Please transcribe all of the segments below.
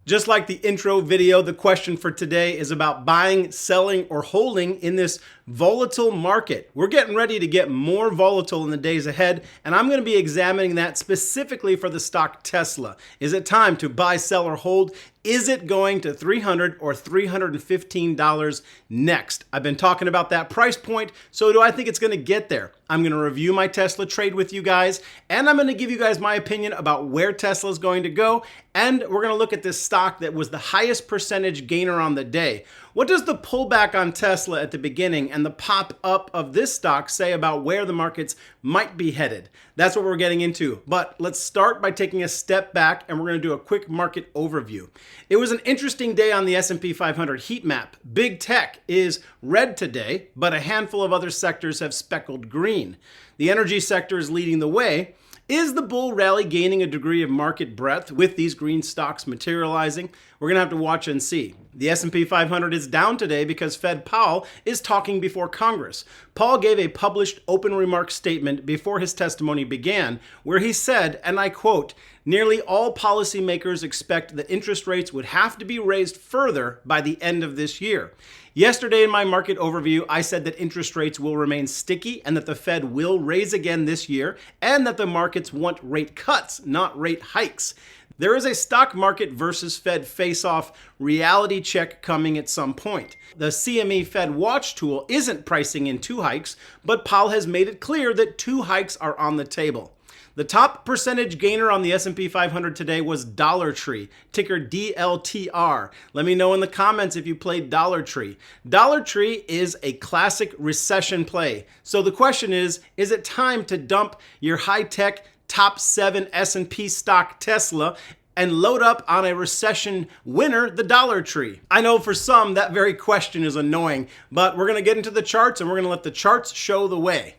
Just like the intro video, the question for today is about buying, selling, or holding in this volatile market. We're getting ready to get more volatile in the days ahead, and I'm going to be examining that specifically for the stock Tesla. Is it time to buy, sell, or hold? Is it going to $300 or $315 next? I've been talking about that price point, so do I think it's going to get there? I'm going to review my Tesla trade with you guys, and I'm going to give you guys my opinion about where Tesla is going to go, and we're going to look at this stock that was the highest percentage gainer on the day. What does the pullback on Tesla at the beginning and the pop up of this stock say about where the markets might be headed? That's what we're getting into. But let's start by taking a step back, and we're going to do a quick market overview. It was an interesting day on the S&P 500 heat map. Big tech is red today, but a handful of other sectors have speckled green. The energy sector is leading the way. Is the bull rally gaining a degree of market breadth with these green stocks materializing? We're going to have to watch and see. The S&P 500 is down today because Fed Powell is talking before Congress. Powell gave a published open remarks statement before his testimony began, where he said, and I quote, "Nearly all policymakers expect that interest rates would have to be raised further by the end of this year. Yesterday in my market overview, I said that interest rates will remain sticky and that the Fed will raise again this year and that the markets want rate cuts, not rate hikes. There is a stock market versus Fed face-off reality check coming at some point. The CME Fed Watch tool isn't pricing in 2 hikes, but Powell has made it clear that 2 hikes are on the table." The top percentage gainer on the S&P 500 today was Dollar Tree, ticker DLTR. Let me know in the comments if you played Dollar Tree. Dollar Tree is a classic recession play. So the question is it time to dump your high-tech top 7 S&P stock Tesla and load up on a recession winner, the Dollar Tree? I know for some that very question is annoying, but we're going to get into the charts and we're going to let the charts show the way.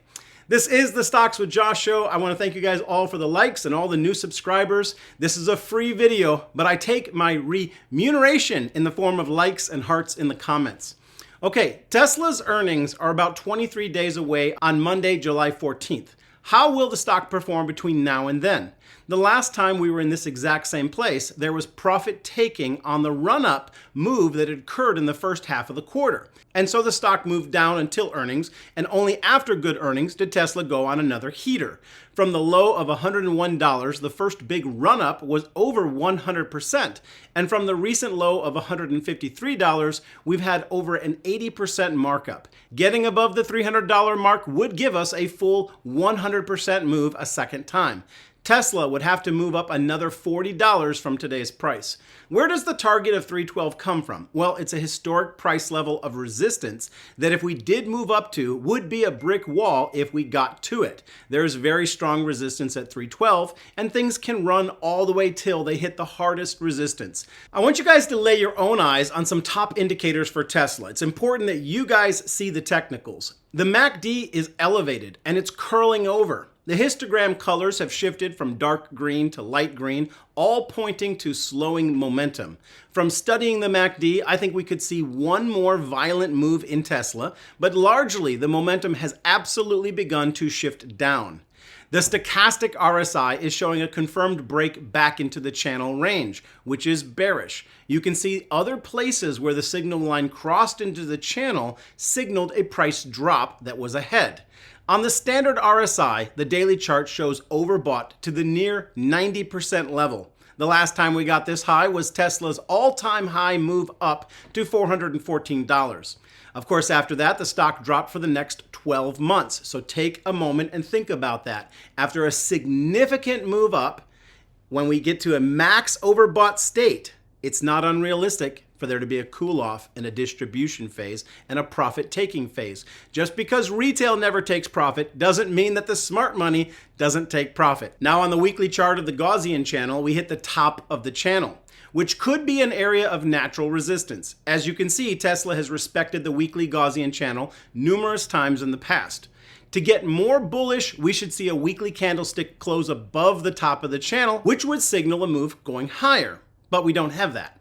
This is the Stocks with Josh show. I want to thank you guys all for the likes and all the new subscribers. This is a free video, but I take my remuneration in the form of likes and hearts in the comments. Okay, Tesla's earnings are about 23 days away on Monday, July 14th. How will the stock perform between now and then? The last time we were in this exact same place, there was profit taking on the run-up move that had occurred in the first half of the quarter. And so the stock moved down until earnings, and only after good earnings did Tesla go on another heater. From the low of $101, the first big run-up was over 100%. And from the recent low of $153, we've had over an 80% markup. Getting above the $300 mark would give us a full 100% move a second time. Tesla would have to move up another $40 from today's price. Where does the target of 312 come from? Well, it's a historic price level of resistance that if we did move up to would be a brick wall if we got to it. There's very strong resistance at 312 and things can run all the way till they hit the hardest resistance. I want you guys to lay your own eyes on some top indicators for Tesla. It's important that you guys see the technicals. The MACD is elevated and it's curling over. The histogram colors have shifted from dark green to light green, all pointing to slowing momentum. From studying the MACD, I think we could see one more violent move in Tesla, but largely the momentum has absolutely begun to shift down. The stochastic RSI is showing a confirmed break back into the channel range, which is bearish. You can see other places where the signal line crossed into the channel signaled a price drop that was ahead. On the standard RSI, the daily chart shows overbought to the near 90% level. The last time we got this high was Tesla's all-time high move up to $414. Of course, after that, the stock dropped for the next 12 months. So take a moment and think about that. After a significant move up, when we get to a max overbought state, it's not unrealistic for there to be a cool-off and a distribution phase and a profit-taking phase. Just because retail never takes profit doesn't mean that the smart money doesn't take profit. Now on the weekly chart of the Gaussian channel, we hit the top of the channel, which could be an area of natural resistance. As you can see, Tesla has respected the weekly Gaussian channel numerous times in the past. To get more bullish, we should see a weekly candlestick close above the top of the channel, which would signal a move going higher. But we don't have that.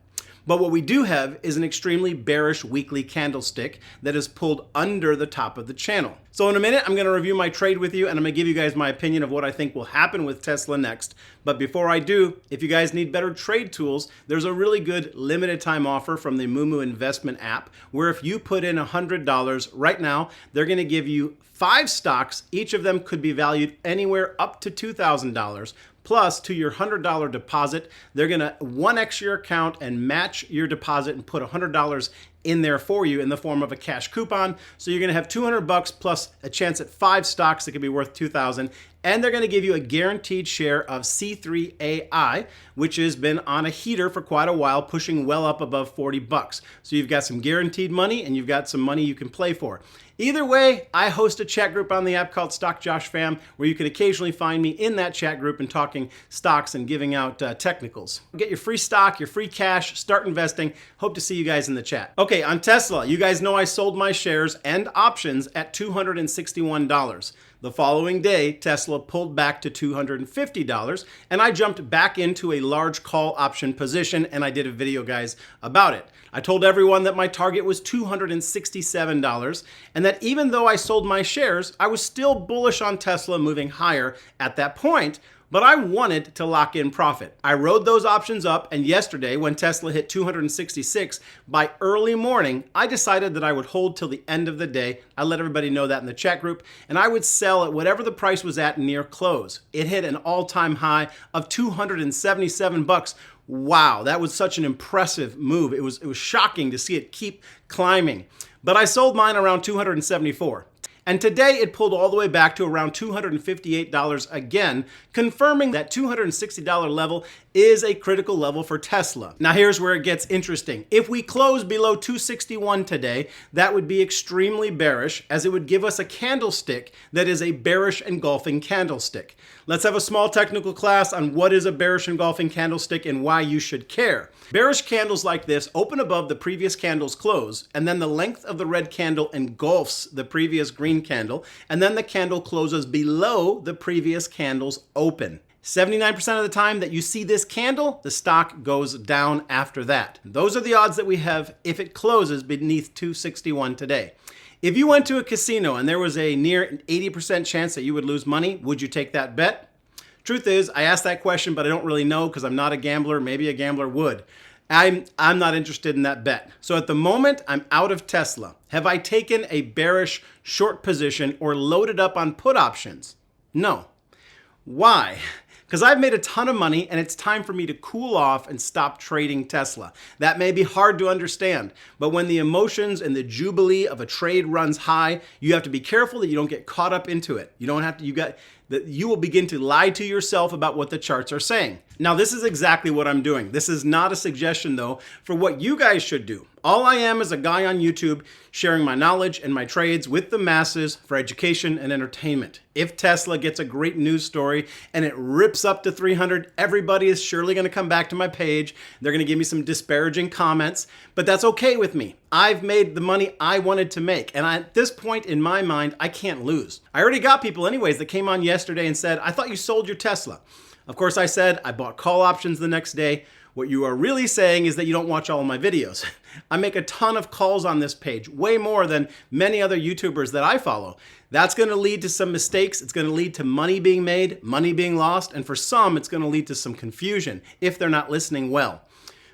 But what we do have is an extremely bearish weekly candlestick that is pulled under the top of the channel. So in a minute, I'm going to review my trade with you, and I'm going to give you guys my opinion of what I think will happen with Tesla next. But before I do, if you guys need better trade tools, there's a really good limited time offer from the moomoo investment app, where if you put in $100 right now, they're going to give you 5 stocks. Each of them could be valued anywhere up to $2,000. Plus, to your $100 deposit, they're going to 1x your account and match your deposit and put $100 in there for you in the form of a cash coupon. So you're going to have $200 plus a chance at 5 stocks that could be worth $2,000. And they're going to give you a guaranteed share of C3AI, which has been on a heater for quite a while, pushing well up above $40. So you've got some guaranteed money and you've got some money you can play for. Either way, I host a chat group on the app called Stock Josh Fam, where you can occasionally find me in that chat group and talking stocks and giving out technicals. Get your free stock, your free cash, start investing. Hope to see you guys in the chat. Okay, on Tesla, you guys know I sold my shares and options at $261. The following day, Tesla pulled back to $250, and I jumped back into a large call option position, and I did a video, guys, about it. I told everyone that my target was $267, and that even though I sold my shares, I was still bullish on Tesla moving higher at that point, but I wanted to lock in profit. I rode those options up, and yesterday, when Tesla hit 266, by early morning, I decided that I would hold till the end of the day. I let everybody know that in the chat group, and I would sell at whatever the price was at near close. It hit an all-time high of $277. Wow, that was such an impressive move. It was shocking to see it keep climbing. But I sold mine around $274. And today it pulled all the way back to around $258 again, confirming that $260 level is a critical level for Tesla. Now here's where it gets interesting. If we close below 261 today, that would be extremely bearish, as it would give us a candlestick that is a bearish engulfing candlestick. Let's have a small technical class on what is a bearish engulfing candlestick and why you should care. Bearish candles like this open above the previous candle's close, and then the length of the red candle engulfs the previous green candle, and then the candle closes below the previous candle's open. 79% of the time that you see this candle, the stock goes down after that. Those are the odds that we have if it closes beneath 261 today. If you went to a casino and there was a near 80% chance that you would lose money, would you take that bet? Truth is, I asked that question, but I don't really know because I'm not a gambler. Maybe a gambler would. I'm not interested in that bet. So at the moment, I'm out of Tesla. Have I taken a bearish short position or loaded up on put options? No. Why? Because I've made a ton of money and it's time for me to cool off and stop trading Tesla. That may be hard to understand, but when the emotions and the jubilee of a trade runs high, you have to be careful that you don't get caught up into it. You don't have to, you will begin to lie to yourself about what the charts are saying. Now, this is exactly what I'm doing. This is not a suggestion, though, for what you guys should do. All I am is a guy on YouTube sharing my knowledge and my trades with the masses for education and entertainment. If Tesla gets a great news story and it rips up to 300, everybody is surely going to come back to my page. They're going to give me some disparaging comments, but that's okay with me. I've made the money I wanted to make, and at this point in my mind, I can't lose. I already got people anyways that came on yesterday and said, I thought you sold your Tesla. Of course, I said I bought call options the next day. What you are really saying is that you don't watch all of my videos. I make a ton of calls on this page, way more than many other YouTubers that I follow. That's going to lead to some mistakes. It's going to lead to money being made, money being lost, and for some, it's going to lead to some confusion if they're not listening well.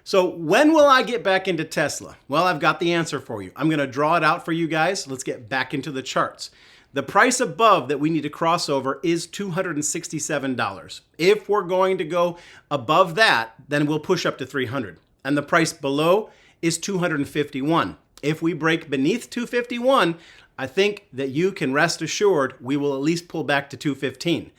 So when will I get back into Tesla? Well, I've got the answer for you. I'm going to draw it out for you guys. Let's get back into the charts. The price above that we need to cross over is $267. If we're going to go above that, then we'll push up to 300. And the price below is 251. If we break beneath 251, I think that you can rest assured we will at least pull back to 215.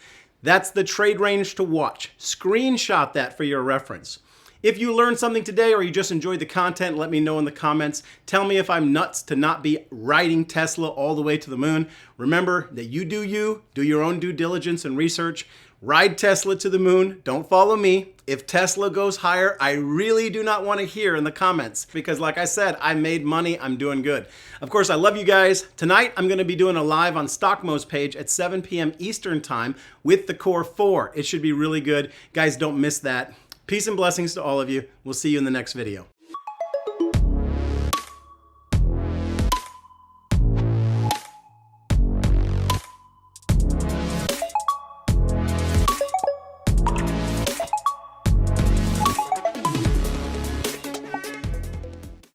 That's the trade range to watch. Screenshot that for your reference. If you learned something today or you just enjoyed the content, let me know in the comments. Tell me if I'm nuts to not be riding Tesla all the way to the moon. Remember that you, do your own due diligence and research. Ride Tesla to the moon. Don't follow me. If Tesla goes higher, I really do not want to hear in the comments because like I said, I made money. I'm doing good. Of course, I love you guys. Tonight, I'm going to be doing a live on StockMo's page at 7 p.m. Eastern time with the Core 4. It should be really good. Guys, don't miss that. Peace and blessings to all of you. We'll see you in the next video.